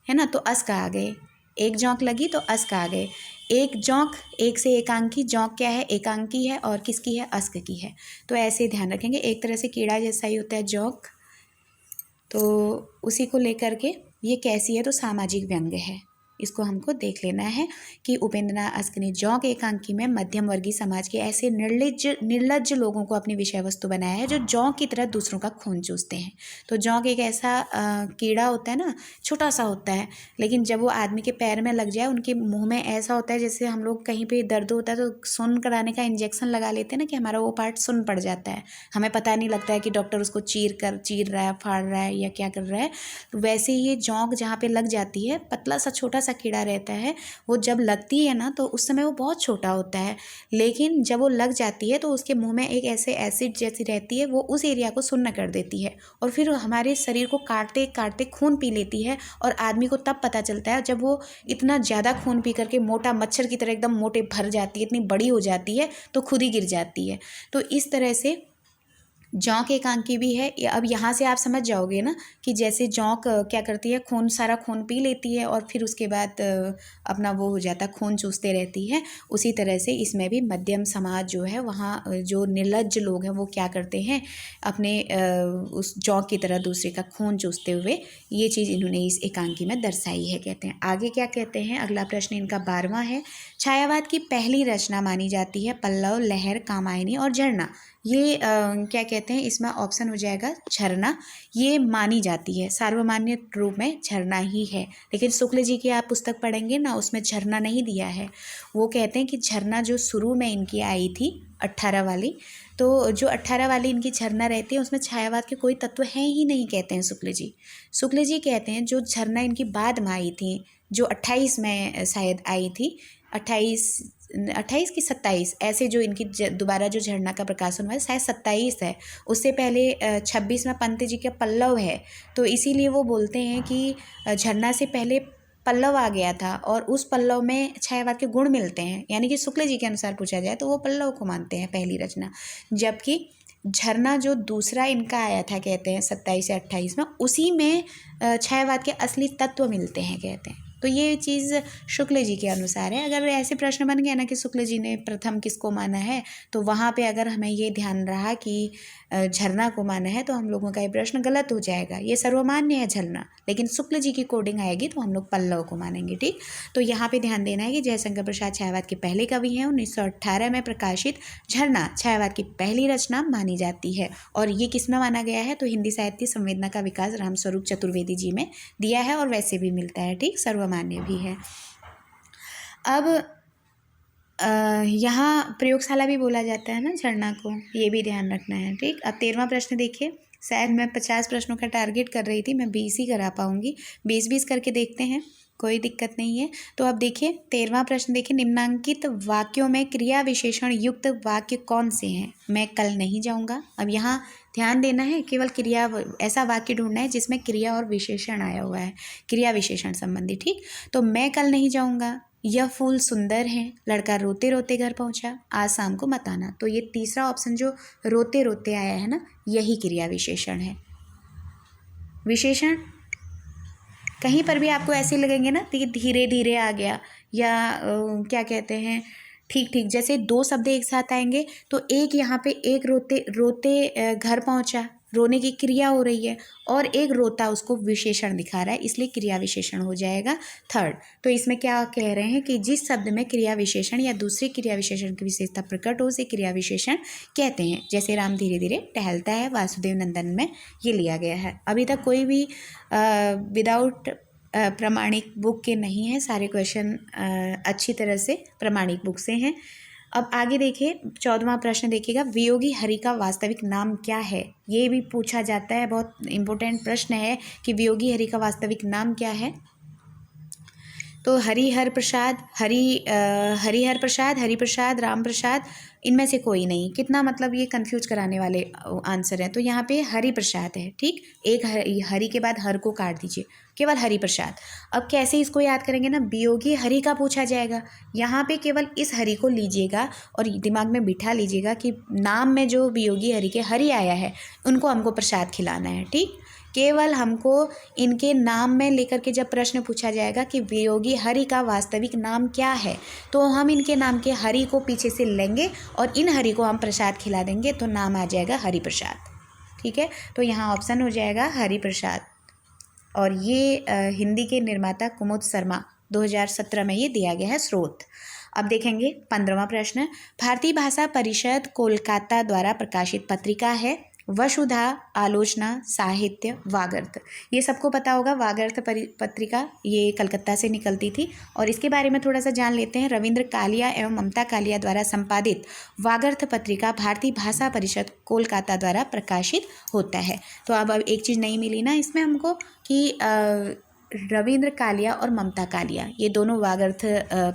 [SPEAKER 1] है ना, तो अश्क आ गए। एक जौंक लगी तो अश्क आ गए। एक जौंक, एक से एकांकी, जौंक क्या है? एकांकी है, और किसकी है? अश्क की है। तो ऐसे ध्यान रखेंगे, एक तरह से कीड़ा जैसा ही होता है जौंक। तो उसी को लेकर के ये कैसी है, तो सामाजिक व्यंग्य है। इसको हमको देख लेना है कि उपेंद्रनाथ अस्क ने जौक एकांकी में मध्यम वर्गीय समाज के ऐसे निर्लज्ज लोगों को अपनी विषय वस्तु बनाया है जो जौक की तरह दूसरों का खून चूसते हैं। तो जौक एक ऐसा कीड़ा होता है ना, छोटा सा होता है, लेकिन जब वो आदमी के पैर में लग जाए, उनके मुंह में ऐसा होता है जैसे हम लोग कहीं पे दर्द होता है तो सुन्न कराने का इंजेक्शन लगा लेते हैं ना, कि हमारा वो पार्ट सुन्न पड़ जाता है, हमें पता नहीं लगता है कि डॉक्टर उसको चीर रहा है, फाड़ रहा है या क्या कर रहा है। वैसे ये जौक जहाँ पे लग जाती है, पतला सा छोटा सा कीड़ा रहता है, वो जब लगती है ना तो उस समय वो बहुत छोटा होता है, लेकिन जब वो लग जाती है तो उसके मुंह में एक ऐसे एसिड जैसी रहती है, वो उस एरिया को सुन्न कर देती है और फिर हमारे शरीर को काटते काटते खून पी लेती है। और आदमी को तब पता चलता है जब वो इतना ज़्यादा खून पी करके मोटा मच्छर की तरह एकदम मोटे भर जाती है, इतनी बड़ी हो जाती है तो खुद ही गिर जाती है। तो इस तरह से जौक एकांकी भी है। अब यहाँ से आप समझ जाओगे ना कि जैसे जौक क्या करती है, सारा खून पी लेती है और फिर उसके बाद अपना वो हो जाता है, खून चूसते रहती है। उसी तरह से इसमें भी मध्यम समाज जो है, वहाँ जो निर्लज्ज लोग हैं वो क्या करते हैं, अपने उस जौक की तरह दूसरे का खून चूसते हुए, ये चीज़ इन्होंने इस एकांकी में दर्शाई है, कहते हैं। आगे क्या कहते हैं, अगला प्रश्न इनका 12वां है। छायावाद की पहली रचना मानी जाती है पल्लव, लहर, कामायनी और झरना। ये क्या कहते हैं, इसमें ऑप्शन हो जाएगा झरना। ये मानी जाती है, सार्वमान्य रूप में झरना ही है, लेकिन शुक्ल जी की आप पुस्तक पढ़ेंगे ना, उसमें झरना नहीं दिया है। वो कहते हैं कि झरना जो शुरू में इनकी आई थी 18 वाली, तो जो 18 वाली इनकी झरना रहती है उसमें छायावाद के कोई तत्व हैं ही नहीं, कहते हैं शुक्ल जी। शुक्ल जी कहते हैं जो झरना इनकी बाद में आई थी, जो 28 में शायद आई थी, 28 की 27 ऐसे, जो इनकी दोबारा जो झरना का प्रकाशन हुआ है शायद 27 है। उससे पहले 26 में पंत जी का पल्लव है, तो इसीलिए वो बोलते हैं कि झरना से पहले पल्लव आ गया था और उस पल्लव में छायावाद के गुण मिलते हैं। यानी कि शुक्ल जी के अनुसार पूछा जाए तो वो पल्लव को मानते हैं पहली रचना, जबकि झरना जो दूसरा इनका आया था, कहते हैं 27 या 28 में, उसी में छायावाद के असली तत्व मिलते हैं, कहते हैं। तो ये चीज़ शुक्ल जी के अनुसार है। अगर ऐसे प्रश्न बन गया ना कि शुक्ल जी ने प्रथम किसको माना है, तो वहाँ पे अगर हमें ये ध्यान रहा कि झरना को माना है, तो हम लोगों का ये प्रश्न गलत हो जाएगा। ये सर्वमान्य है झरना, लेकिन शुक्ल जी की कोडिंग आएगी तो हम लोग पल्लव को मानेंगे, ठीक। तो यहाँ पे ध्यान देना है कि जयशंकर प्रसाद छायावाद के पहले कवि हैं। 1918 में प्रकाशित झरना छायावाद की पहली रचना मानी जाती है। और ये किस में माना गया है, तो हिंदी साहित्य संवेदना का विकास रामस्वरूप चतुर्वेदी जी में दिया है, और वैसे भी मिलता है, ठीक, सर्वमान्य भी है। अब यहाँ प्रयोगशाला भी बोला जाता है ना झरना को, ये भी ध्यान रखना है, ठीक। अब 13वां प्रश्न देखिए। शायद मैं 50 प्रश्नों का टारगेट कर रही थी, मैं 20 ही करा पाऊँगी। 20-20 करके देखते हैं, कोई दिक्कत नहीं है। तो अब देखिए 13वां प्रश्न देखिए। निम्नांकित वाक्यों में क्रिया विशेषण युक्त वाक्य कौन से हैं? मैं कल नहीं जाऊँगा। अब यहाँ ध्यान देना है, केवल क्रिया, ऐसा वाक्य ढूंढना है जिसमें क्रिया और विशेषण आया हुआ है, क्रिया विशेषण संबंधी, ठीक। तो मैं कल नहीं जाऊँगा, यह फूल सुंदर है, लड़का रोते रोते घर पहुंचा, आज शाम को मत आना। तो ये तीसरा ऑप्शन जो रोते रोते आया है ना, यही क्रिया विशेषण है। विशेषण कहीं पर भी आपको ऐसे लगेंगे ना कि धीरे धीरे आ गया, या क्या कहते हैं, ठीक ठीक, जैसे दो शब्द एक साथ आएंगे तो एक यहाँ पे, एक रोते रोते घर पहुंचा, रोने की क्रिया हो रही है, और एक रोता, उसको विशेषण दिखा रहा है, इसलिए क्रिया विशेषण हो जाएगा थर्ड। तो इसमें क्या कह रहे हैं कि जिस शब्द में क्रिया विशेषण या दूसरे क्रिया विशेषण की विशेषता प्रकट हो उसे क्रिया विशेषण कहते हैं। जैसे राम धीरे धीरे टहलता है, वासुदेव नंदन में ये लिया गया है। अभी तक कोई भी विदाउट प्रमाणिक बुक के नहीं है, सारे क्वेश्चन अच्छी तरह से प्रमाणिक बुक से हैं। अब आगे देखिए 14वां प्रश्न देखिएगा। वियोगी हरि का वास्तविक नाम क्या है? ये भी पूछा जाता है, बहुत इम्पोर्टेंट प्रश्न है कि वियोगी हरि का वास्तविक नाम क्या है। तो हरिहर प्रसाद, हरिहर प्रसाद, हरि प्रसाद, राम प्रसाद, इनमें से कोई नहीं। कितना मतलब ये कंफ्यूज कराने वाले आंसर हैं। तो यहाँ पे हरि प्रसाद है, ठीक। एक हरि के बाद हर को काट दीजिए, केवल हरि प्रसाद। अब कैसे इसको याद करेंगे ना, वियोगी हरि का पूछा जाएगा, यहाँ पे केवल इस हरि को लीजिएगा और दिमाग में बिठा लीजिएगा कि नाम में जो वियोगी हरि के हरि आया है, उनको हमको प्रसाद खिलाना है, ठीक। केवल हमको इनके नाम में लेकर के जब प्रश्न पूछा जाएगा कि वियोगी हरि का वास्तविक नाम क्या है, तो हम इनके नाम के हरि को पीछे से लेंगे और इन हरि को हम प्रसाद खिला देंगे, तो नाम आ जाएगा हरि प्रसाद, ठीक है, तो यहाँ ऑप्शन हो जाएगा हरिप्रसाद। और ये हिंदी के निर्माता कुमुद शर्मा, 2017 में ये दिया गया है स्रोत। अब देखेंगे 15वां प्रश्न। भारतीय भाषा परिषद कोलकाता द्वारा प्रकाशित पत्रिका है वसुधा, आलोचना, साहित्य, वागर्थ। ये सबको पता होगा, वागर्थ पत्रिका ये कलकत्ता से निकलती थी। और इसके बारे में थोड़ा सा जान लेते हैं। रविंद्र कालिया एवं ममता कालिया द्वारा संपादित वागर्थ पत्रिका भारतीय भाषा परिषद कोलकाता द्वारा प्रकाशित होता है। तो अब एक चीज़ नहीं मिली ना इसमें हमको कि रविंद्र कालिया और ममता कालिया ये दोनों वागर्थ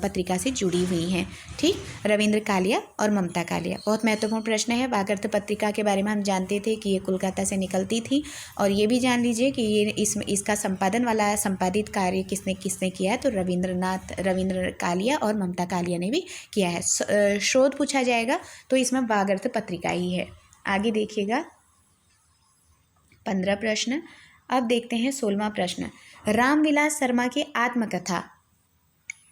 [SPEAKER 1] पत्रिका से जुड़ी हुई हैं। ठीक, रविंद्र कालिया और ममता कालिया। बहुत महत्वपूर्ण प्रश्न है। वागर्थ पत्रिका के बारे में हम जानते थे कि ये कोलकाता से निकलती थी। और ये भी जान लीजिए कि ये इसका संपादित कार्य किसने किसने किया है, तो रविंद्र कालिया और ममता कालिया ने भी किया है। शोध पूछा जाएगा तो इसमें वागर्थ पत्रिका ही है। आगे देखिएगा 15 प्रश्न। अब देखते हैं 16वां प्रश्न। रामविलास शर्मा की आत्मकथा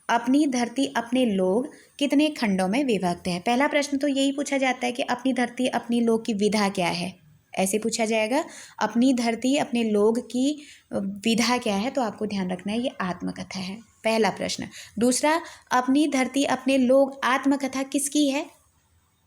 [SPEAKER 1] अपनी धरती अपने लोग कितने खंडों में विभक्त है। पहला प्रश्न तो यही पूछा जाता है कि अपनी धरती अपनी लोग की विधा क्या है, ऐसे पूछा जाएगा। अपनी धरती अपने लोग की विधा क्या है, तो आपको ध्यान रखना है ये आत्मकथा है, पहला प्रश्न। दूसरा, अपनी धरती अपने लोग आत्मकथा किसकी है,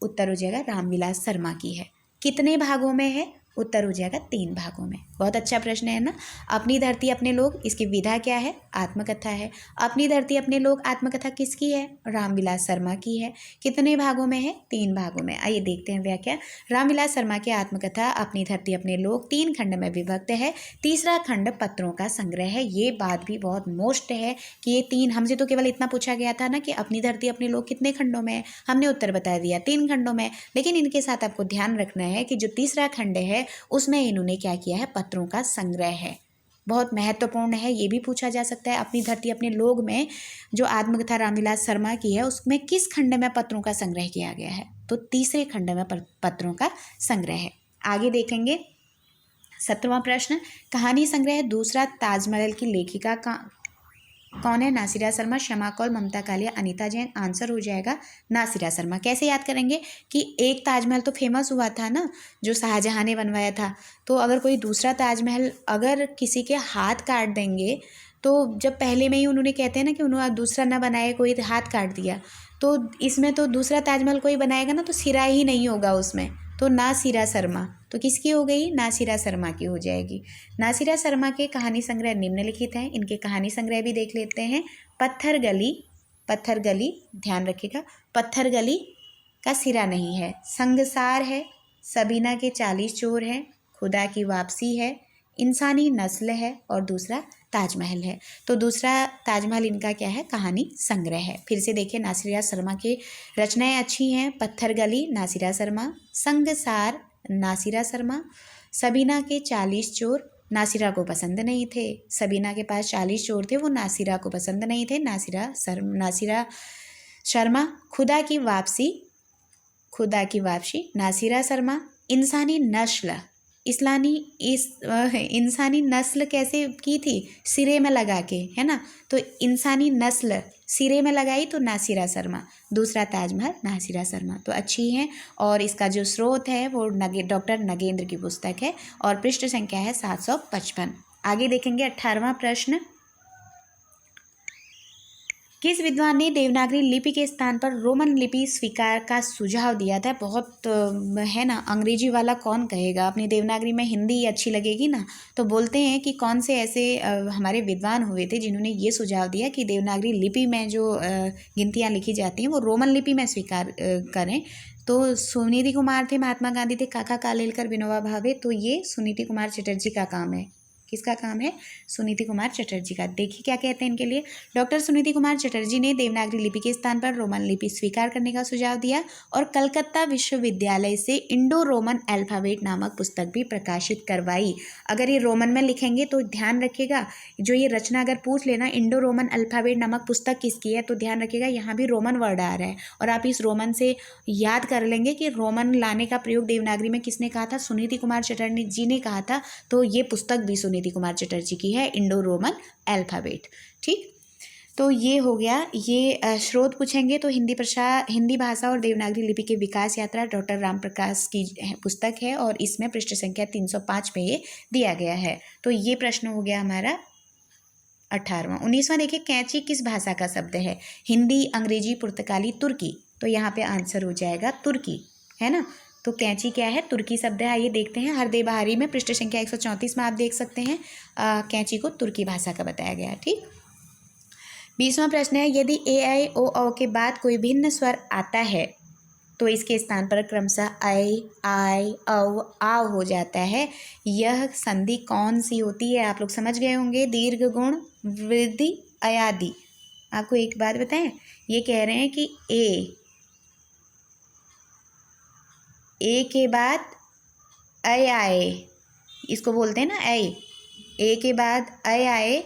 [SPEAKER 1] उत्तर हो जाएगा रामविलास शर्मा की है। कितने भागों में है, उत्तर हो जाएगा 3 भागों में। बहुत अच्छा प्रश्न है ना। अपनी धरती अपने लोग, इसकी विधा क्या है, आत्मकथा है। अपनी धरती अपने लोग आत्मकथा किसकी है, रामविलास शर्मा की है। कितने भागों में है, 3 भागों में। आइए देखते हैं व्याख्या। रामविलास शर्मा की आत्मकथा अपनी धरती अपने लोग 3 खंड में विभक्त है। तीसरा खंड पत्रों का संग्रह है। ये बात भी बहुत मोस्ट है कि ये 3, हमसे तो केवल इतना पूछा गया था ना कि अपनी धरती अपने लोग कितने खंडों में है, हमने उत्तर बता दिया 3 खंडों में। लेकिन इनके साथ आपको ध्यान रखना है कि जो तीसरा खंड है उसमें इन्होंने क्या किया है, पत्रों का संग्रह है। बहुत महत्वपूर्ण है, ये भी पूछा जा सकता है। अपनी धरती अपने लोग में जो आत्मकथा रामविलास शर्मा की है उसमें किस खंड में पत्रों का संग्रह किया गया है, तो तीसरे खंड में पत्रों का संग्रह है। आगे देखेंगे 17वां प्रश्न। कहानी संग्रह दूसरा ताजमहल की लेखिका कौन है, नासिरा शर्मा, क्षमा कौल, ममता कालिया, अनीता जैन। आंसर हो जाएगा नासिरा शर्मा। कैसे याद करेंगे कि एक ताजमहल तो फेमस हुआ था ना जो शाहजहां ने बनवाया था, तो अगर कोई दूसरा ताजमहल अगर किसी के हाथ काट देंगे, तो जब पहले में ही उन्होंने कहते हैं ना कि उन्होंने दूसरा ना बनाए, कोई हाथ काट दिया, तो इसमें तो दूसरा ताजमहल कोई बनाएगा ना तो सिरा ही नहीं होगा उसमें, तो नासिरा शर्मा। तो किसकी हो गई, नासिरा शर्मा की हो जाएगी। नासिरा शर्मा के कहानी संग्रह निम्नलिखित हैं। इनके कहानी संग्रह भी देख लेते हैं। पत्थर गली ध्यान रखिएगा, पत्थर गली का सिरा नहीं है। संगसार है, सबीना के 40 चोर हैं, खुदा की वापसी है, इंसानी नस्ल है और दूसरा ताजमहल है। तो दूसरा ताजमहल इनका क्या है, कहानी संग्रह है। फिर से देखिए नासिरा शर्मा की रचनाएं अच्छी हैं। पत्थर गली नासिरा शर्मा, संगसार नासिरा शर्मा, सबीना के 40 चोर नासिरा को पसंद नहीं थे। सबीना के पास 40 चोर थे, वो नासिरा को पसंद नहीं थे। नासिरा शर्मा। खुदा की वापसी नासिरा शर्मा। इंसानी नस्ल कैसे की थी, सिरे में लगा के, है ना, तो इंसानी नस्ल सिरे में लगाई तो नासिरा शर्मा। दूसरा ताजमहल नासिरा शर्मा। तो अच्छी हैं। और इसका जो स्रोत है वो डॉक्टर नगेंद्र की पुस्तक है और पृष्ठ संख्या है 755। आगे देखेंगे 18वां प्रश्न। किस विद्वान ने देवनागरी लिपि के स्थान पर रोमन लिपि स्वीकार का सुझाव दिया था। बहुत है ना, अंग्रेजी वाला कौन कहेगा, अपनी देवनागरी में हिंदी अच्छी लगेगी ना। तो बोलते हैं कि कौन से ऐसे हमारे विद्वान हुए थे जिन्होंने ये सुझाव दिया कि देवनागरी लिपि में जो गिनतियाँ लिखी जाती हैं वो रोमन लिपि में स्वीकार करें। तो सुनीति कुमार थे, महात्मा गांधी थे, काका कालेलकर, विनोबा भावे। तो ये सुनीति कुमार चटर्जी का काम है। किसका काम है, सुनीति कुमार चटर्जी का। देखिए क्या कहते हैं इनके लिए। डॉक्टर सुनीति कुमार चटर्जी ने देवनागरी लिपि के स्थान पर रोमन लिपि स्वीकार करने का सुझाव दिया और कलकत्ता विश्वविद्यालय से इंडो रोमन अल्फाबेट नामक पुस्तक भी प्रकाशित करवाई। अगर ये रोमन में लिखेंगे तो ध्यान रखिएगा, जो ये रचना अगर पूछ लेना इंडो रोमन अल्फाबेट नामक पुस्तक किसकी है, तो ध्यान रखिएगा यहाँ भी रोमन वर्ड आ रहा है और आप इस रोमन से याद कर लेंगे कि रोमन लाने का प्रयोग देवनागरी में किसने कहा था, सुनीति कुमार चटर्जी ने कहा था। तो ये पुस्तक भी सुनीति कुमार चटर्जी की है, इंडो रोमन अल्फाबेट। ठीक, तो ये हो गया। ये स्रोत पूछेंगे तो हिंदी भाषा और देवनागरी लिपि के विकास यात्रा डॉक्टर राम प्रकाश की पुस्तक है और इसमें पृष्ठ संख्या 305 पे ये दिया गया है। तो ये प्रश्न हो गया हमारा 18वां। 19वां देखिए, कैंची किस भाषा का शब्द है? हिंदी, अंग्रेजी, पुर्तगाली, तुर्की। तो यहाँ पे आंसर हो जाएगा तुर्की, है ना। तो कैंची क्या है? तुर्की शब्द है। आइए देखते हैं, हरदेव बहारी में पृष्ठ संख्या 134 में आप देख सकते हैं कैंची को तुर्की भाषा का बताया गया है। ठीक। 20वां प्रश्न है, यदि ए आई ओ औ के बाद कोई भिन्न स्वर आता है तो इसके स्थान पर क्रमशः आई, आई, औ, आव हो जाता है। यह संधि कौन सी होती है? आप लोग समझ गए होंगे। दीर्घ गुण, वृद्धि, अयादि। आपको एक बात बताएं, ये कह रहे हैं कि ए के बाद ऐ आए, इसको बोलते हैं ना ऐ। ए के बाद ऐ आए,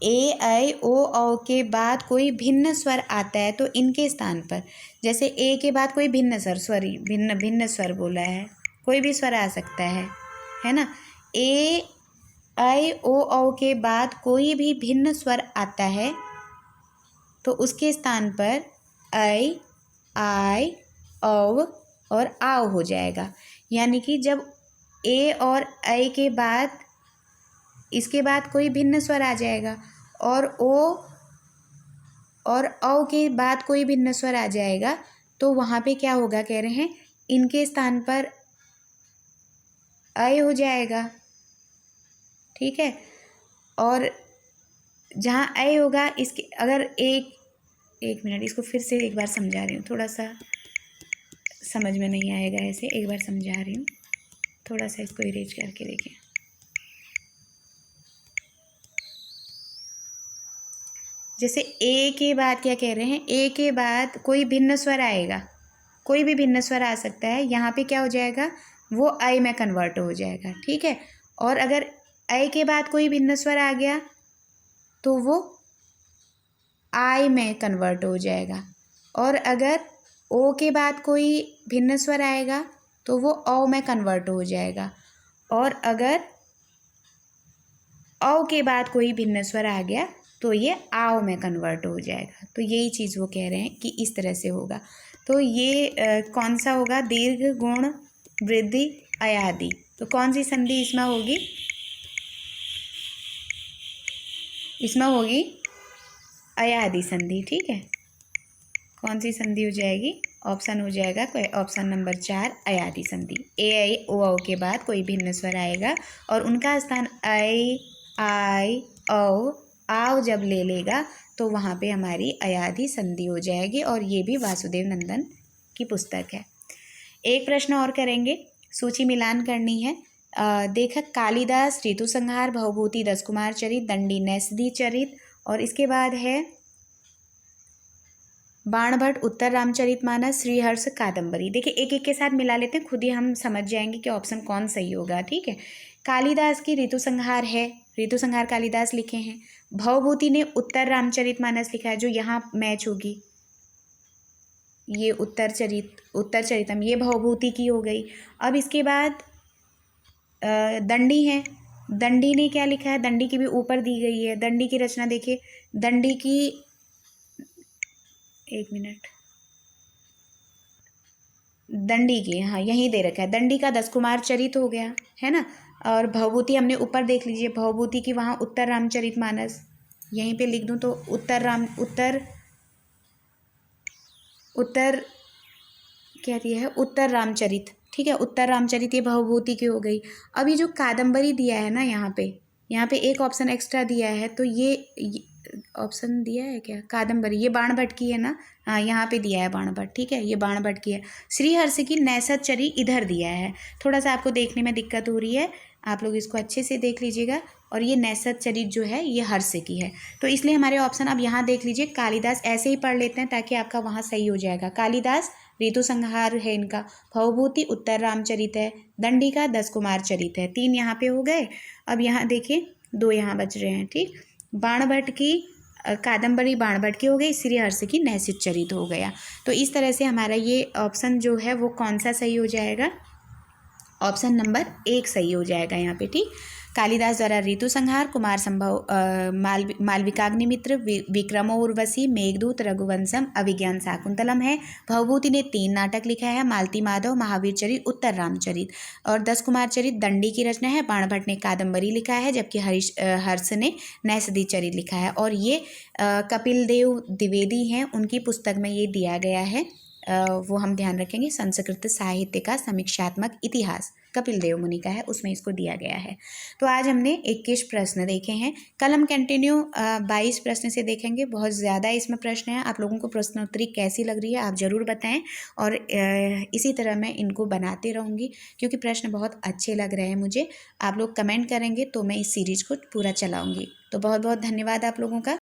[SPEAKER 1] ए ऐ ओ औ के बाद कोई भिन्न स्वर आता है तो इनके स्थान पर, जैसे ए के बाद कोई भिन्न भिन्न स्वर बोला है, कोई भी स्वर आ सकता है ना। ए ऐ ओ औ के बाद कोई भी भिन्न स्वर आता है तो उसके स्थान पर ऐ, आई, औ और आव हो जाएगा। यानी कि जब ए और ऐ के बाद इसके बाद कोई भिन्न स्वर आ जाएगा और ओ और औ के बाद कोई भिन्न स्वर आ जाएगा तो वहाँ पे क्या होगा, कह रहे हैं इनके स्थान पर ऐ हो जाएगा। ठीक है। और जहाँ ऐ होगा इसके, अगर एक मिनट, इसको फिर से एक बार समझा रही हूँ, थोड़ा सा समझ में नहीं आएगा ऐसे, एक बार समझा रही हूँ। थोड़ा सा इसको इरेज करके देखें। जैसे ए के बाद क्या कह रहे हैं, ए के बाद कोई भिन्न स्वर आएगा, कोई भी भिन्न स्वर आ सकता है, यहाँ पे क्या हो जाएगा, वो ऐ में कन्वर्ट हो जाएगा। ठीक है। और अगर ऐ के बाद कोई भिन्न स्वर आ गया तो वो आई में कन्वर्ट हो जाएगा। और अगर ओ के बाद कोई भिन्न स्वर आएगा तो वो औ में कन्वर्ट हो जाएगा। और अगर औ के बाद कोई भिन्न स्वर आ गया तो ये आव में कन्वर्ट हो जाएगा। तो यही चीज़ वो कह रहे हैं कि इस तरह से होगा। तो ये कौन सा होगा? दीर्घ गुण वृद्धि अयादि। तो कौन सी संधि इसमें होगी? इसमें होगी अयादि संधि। ठीक है। कौन सी संधि हो जाएगी? ऑप्शन हो जाएगा ऑप्शन नंबर 4 अयादि संधि। ए आई ओ औ के बाद कोई भिन्न स्वर आएगा और उनका स्थान ऐ, आई, औ, आव जब ले लेगा तो वहाँ पे हमारी अयादि संधि हो जाएगी। और ये भी वासुदेव नंदन की पुस्तक है। एक प्रश्न और करेंगे, सूची मिलान करनी है। लेखक कालिदास, ऋतु संहार, भवभूति, दशकुमार चरित, दंडी नैषधि चरित, और इसके बाद है बाणभट्ट उत्तर रामचरितमानस, श्रीहर्ष कादम्बरी। देखिए एक एक के साथ मिला लेते हैं, खुद ही हम समझ जाएंगे कि ऑप्शन कौन सही होगा। ठीक है। कालिदास की ऋतु संहार है, ऋतु संहार कालिदास लिखे हैं। भवभूति ने उत्तर रामचरितमानस लिखा है, जो यहाँ मैच होगी। ये उत्तर चरितम, ये भवभूति की हो गई। अब इसके बाद दंडी है, दंडी ने क्या लिखा है? दंडी की भी ऊपर दी गई है। दंडी की रचना देखिए, दंडी की, एक मिनट, दंडी की, हाँ यहीं दे रखा है। दंडी का दशकुमार चरित हो गया, है ना। और भवभूति हमने ऊपर देख लीजिए, भवभूति की वहाँ उत्तर रामचरितमानस, यहीं पे लिख दूँ तो उत्तर क्या दिया है? उत्तर रामचरित। ठीक है, उत्तर रामचरित ये भवभूति की हो गई। अब ये जो कादम्बरी दिया है ना, यहाँ पे एक ऑप्शन एक्स्ट्रा दिया है, तो ये ऑप्शन दिया है क्या? कादम्बरी, ये बाणभट्ट की है ना। हाँ यहाँ पे दिया है बाणभट्ट। ठीक है, ये बाणभट्ट की है। श्रीहर्ष की नैषध चरित इधर दिया है, थोड़ा सा आपको देखने में दिक्कत हो रही है, आप लोग इसको अच्छे से देख लीजिएगा। और ये नैषध चरित जो है ये हर्ष की है, तो इसलिए हमारे ऑप्शन अब यहाँ देख लीजिए। कालिदास ऐसे ही पढ़ लेते हैं ताकि आपका वहाँ सही हो जाएगा। कालिदास ऋतु संहार है इनका, भवभूति उत्तर रामचरित है, दंडी का दशकुमार चरित है। 3 यहाँ पे हो गए। अब यहाँ देखिए 2 यहाँ बच रहे हैं। ठीक, बाणभट्ट की कादम्बरी बाणभट्ट की हो गई, श्रीहर्ष की नैषध चरित हो गया। तो इस तरह से हमारा ये ऑप्शन जो है वो कौन सा सही हो जाएगा? ऑप्शन नंबर 1 सही हो जाएगा यहाँ पे। ठीक, कालिदास द्वारा ऋतु संहार, कुमार संभव मालविकाग्निमित्र, विक्रमो उर्वशी, मेघदूत, रघुवंशम, अभिज्ञान शाकुंतलम है। भवभूति ने 3 नाटक लिखा है, मालती माधव, महावीर चरित, उत्तर रामचरित। और 10 कुमार चरित दंडी की रचना है। बाणभट्ट ने कादम्बरी लिखा है, जबकि हर्ष ने नैषधि चरित लिखा है। और ये कपिल देव द्विवेदी हैं, उनकी पुस्तक में ये दिया गया है। वो हम ध्यान रखेंगे, संस्कृत साहित्य का समीक्षात्मक इतिहास कपिल देव मुनि का है, उसमें इसको दिया गया है। तो आज हमने 21 प्रश्न देखे हैं। कल हम कंटिन्यू 22 प्रश्न से देखेंगे। बहुत ज़्यादा इसमें प्रश्न हैं। आप लोगों को प्रश्नोत्तरी कैसी लग रही है आप ज़रूर बताएं, और इसी तरह मैं इनको बनाती रहूँगी, क्योंकि प्रश्न बहुत अच्छे लग रहे हैं मुझे। आप लोग कमेंट करेंगे तो मैं इस सीरीज़ को पूरा चलाऊँगी। तो बहुत बहुत धन्यवाद आप लोगों का।